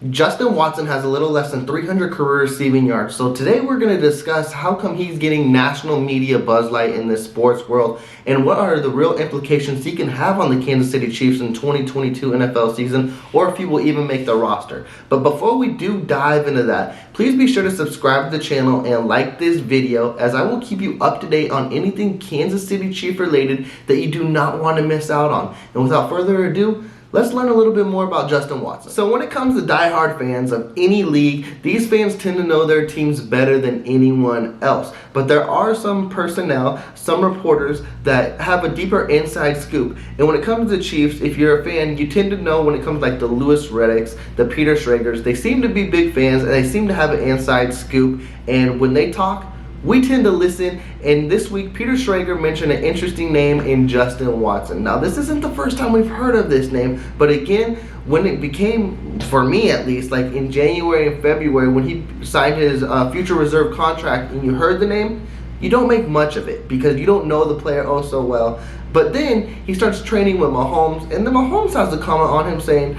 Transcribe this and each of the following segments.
Justin Watson has a little less than 300 career receiving yards. So today we're going to discuss how come he's getting national media buzzlight in this sports world and what are the real implications he can have on the Kansas City Chiefs in 2022 NFL season, or if he will even make the roster. But before we do dive into that, please be sure to subscribe to the channel and like this video, as I will keep you up to date on anything Kansas City Chief related that you do not want to miss out on. And without further ado, let's learn a little bit more about Justin Watson. So when it comes to diehard fans of any league, these fans tend to know their teams better than anyone else. But there are some personnel, some reporters that have a deeper inside scoop. And when it comes to the Chiefs, if you're a fan, you tend to know when it comes like the Louis Reddicks, the Peter Schraegers, they seem to be big fans and they seem to have an inside scoop. And when they talk, we tend to listen, and this week Peter Schrager mentioned an interesting name in Justin Watson. Now, this isn't the first time we've heard of this name, but again, when it became, for me at least, like in January and February when he signed his future reserve contract and you heard the name, you don't make much of it because you don't know the player oh so well. But then he starts training with Mahomes, and then Mahomes has a comment on him saying,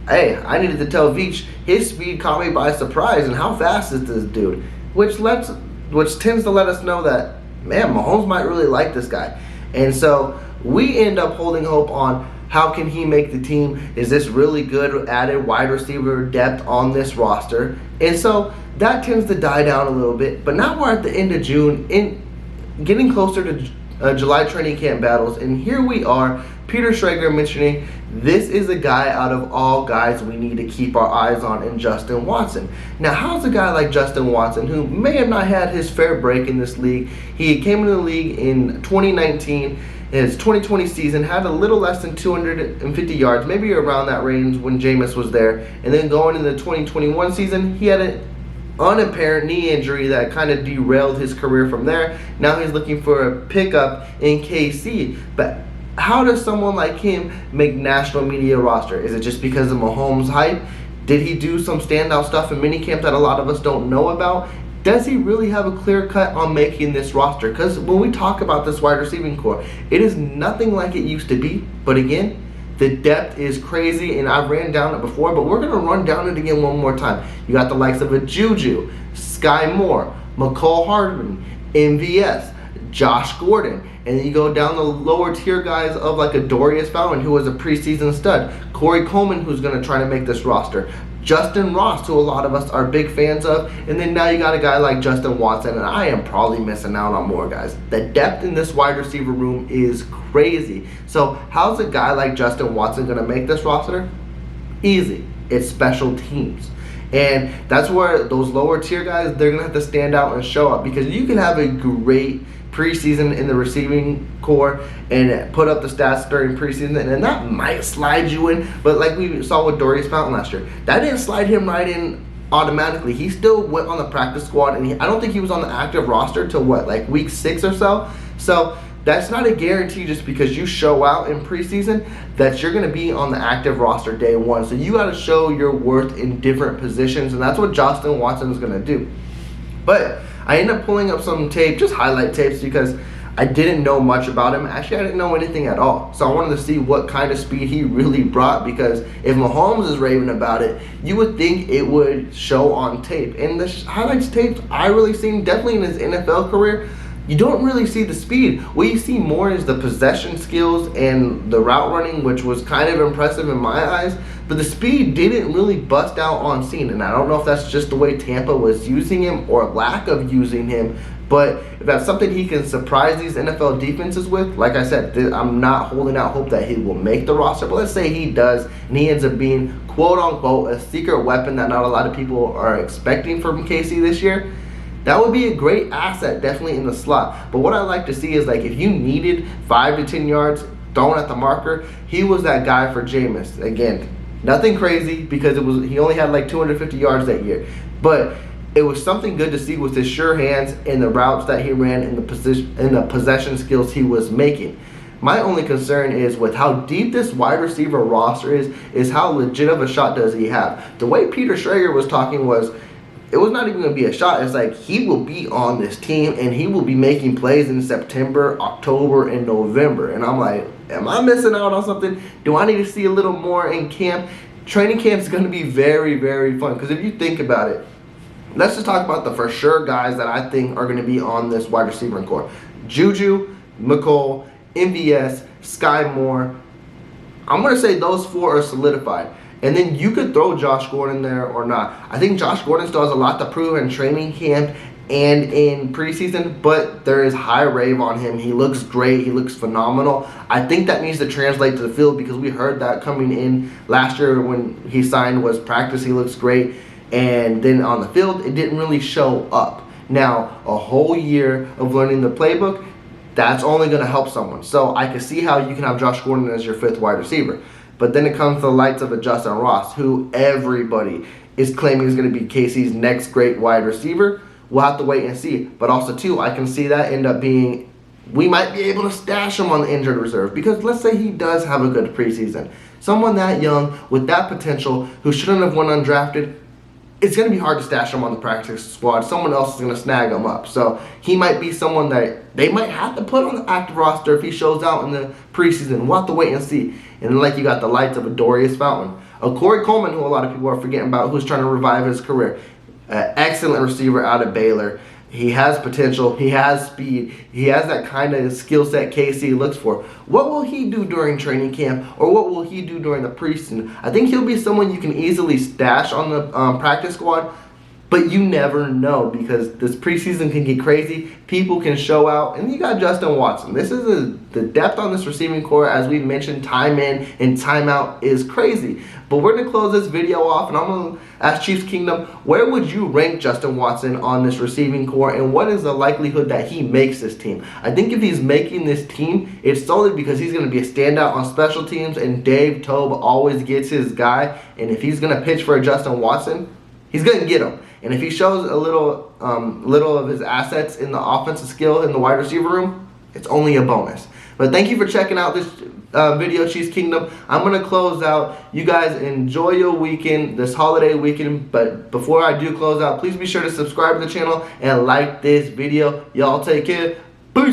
hey, I needed to tell Veach, his speed caught me by surprise, and how fast is this dude? Which tends to let us know that, man, Mahomes might really like this guy. And so we end up holding hope on how can he make the team. Is this really good added wide receiver depth on this roster? And so that tends to die down a little bit. But now we're at the end of June, getting closer to July training camp battles. And here we are, Peter Schrager mentioning this is a guy out of all guys we need to keep our eyes on in Justin Watson. Now, how's a guy like Justin Watson, who may have not had his fair break in this league, he came into the league in 2019, his 2020 season, had a little less than 250 yards, maybe around that range when Jameis was there, and then going into the 2021 season, he had an unapparent knee injury that kind of derailed his career from there. Now he's looking for a pickup in KC, but how does someone like him make national media roster? Is it just because of Mahomes' hype? Did he do some standout stuff in minicamp that a lot of us don't know about? Does he really have a clear cut on making this roster? Because when we talk about this wide receiving core, it is nothing like it used to be. But again, the depth is crazy, and I've ran down it before, but we're going to run down it again one more time. You got the likes of a Juju, Sky Moore, McCall Hardman, MVS, Josh Gordon, and then you go down the lower tier guys of like a Darius Fallon, who was a preseason stud, Corey Coleman, who's going to try to make this roster, Justin Ross, who a lot of us are big fans of, and then now you got a guy like Justin Watson, and I am probably missing out on more guys. The depth in this wide receiver room is crazy. So how's a guy like Justin Watson going to make this roster? Easy. It's special teams. And that's where those lower tier guys, they're going to have to stand out and show up, because you can have a great preseason in the receiving core and put up the stats during preseason, and that might slide you in. But like we saw with Darius Fountain last year, that didn't slide him right in automatically. He still went on the practice squad, and I don't think he was on the active roster till like week 6 or so. So that's not a guarantee just because you show out in preseason that you're going to be on the active roster day one. So you got to show your worth in different positions, and that's what Justin Watson is going to do. But I ended up pulling up some tape, just highlight tapes, because I didn't know much about him. Actually, I didn't know anything at all. So I wanted to see what kind of speed he really brought, because if Mahomes is raving about it, you would think it would show on tape. And the highlights tapes I really seen, definitely in his NFL career, you don't really see the speed. What you see more is the possession skills and the route running, which was kind of impressive in my eyes. But the speed didn't really bust out on scene. And I don't know if that's just the way Tampa was using him or lack of using him. But if that's something he can surprise these NFL defenses with, like I said, I'm not holding out hope that he will make the roster. But let's say he does, and he ends up being, quote unquote, a secret weapon that not a lot of people are expecting from KC this year. That would be a great asset, definitely in the slot. But what I like to see is, like, if you needed 5 to 10 yards thrown at the marker, he was that guy for Jameis. Again, nothing crazy, because he only had like 250 yards that year. But it was something good to see with his sure hands and the routes that he ran and the possession skills he was making. My only concern is with how deep this wide receiver roster is how legit of a shot does he have. The way Peter Schrager was talking was, it was not even going to be a shot. It's like he will be on this team and he will be making plays in September, October, and November. And I'm like, am I missing out on something? Do I need to see a little more in camp? training camp is going to be very, very fun. Because if you think about it, let's just talk about the for sure guys that I think are going to be on this wide receiver core. Juju, McColl, MVS, Sky Moore. I'm going to say those 4 are solidified. And then you could throw Josh Gordon there or not. I think Josh Gordon still has a lot to prove in training camp and in preseason, but there is high rave on him. He looks great. He looks phenomenal. I think that needs to translate to the field because we heard that coming in last year when he signed was practice. He looks great. And then on the field, it didn't really show up. Now, a whole year of learning the playbook, that's only going to help someone. So I can see how you can have Josh Gordon as your 5th wide receiver. But then it comes to the lights of a Justin Ross, who everybody is claiming is going to be KC's next great wide receiver. We'll have to wait and see. But also, too, I can see that end up being, we might be able to stash him on the injured reserve. Because let's say he does have a good preseason. Someone that young, with that potential, who shouldn't have went undrafted, it's going to be hard to stash him on the practice squad. Someone else is going to snag him up. So he might be someone that they might have to put on the active roster if he shows out in the preseason. We'll have to wait and see. And then, like, you got the lights of a Darius Fountain, a Corey Coleman, who a lot of people are forgetting about, who's trying to revive his career. Excellent receiver out of Baylor. He has potential. He has speed. He has that kind of skill set KC looks for. What will he do during training camp, or what will he do during the preseason? I think he'll be someone you can easily stash on the practice squad, but you never know because this preseason can get crazy. People can show out, and you got Justin Watson. This is the depth on this receiving core, as we mentioned, time in and time out is crazy. But we're going to close this video off, and I'm going to ask Chiefs Kingdom, where would you rank Justin Watson on this receiving core, and what is the likelihood that he makes this team? I think if he's making this team, it's solely because he's going to be a standout on special teams, and Dave Toub always gets his guy, and if he's going to pitch for a Justin Watson, he's going to get him. And if he shows a little of his assets in the offensive skill in the wide receiver room, it's only a bonus. But thank you for checking out this video, Chiefs Kingdom. I'm going to close out. You guys enjoy your weekend, this holiday weekend. But before I do close out, please be sure to subscribe to the channel and like this video. Y'all take care.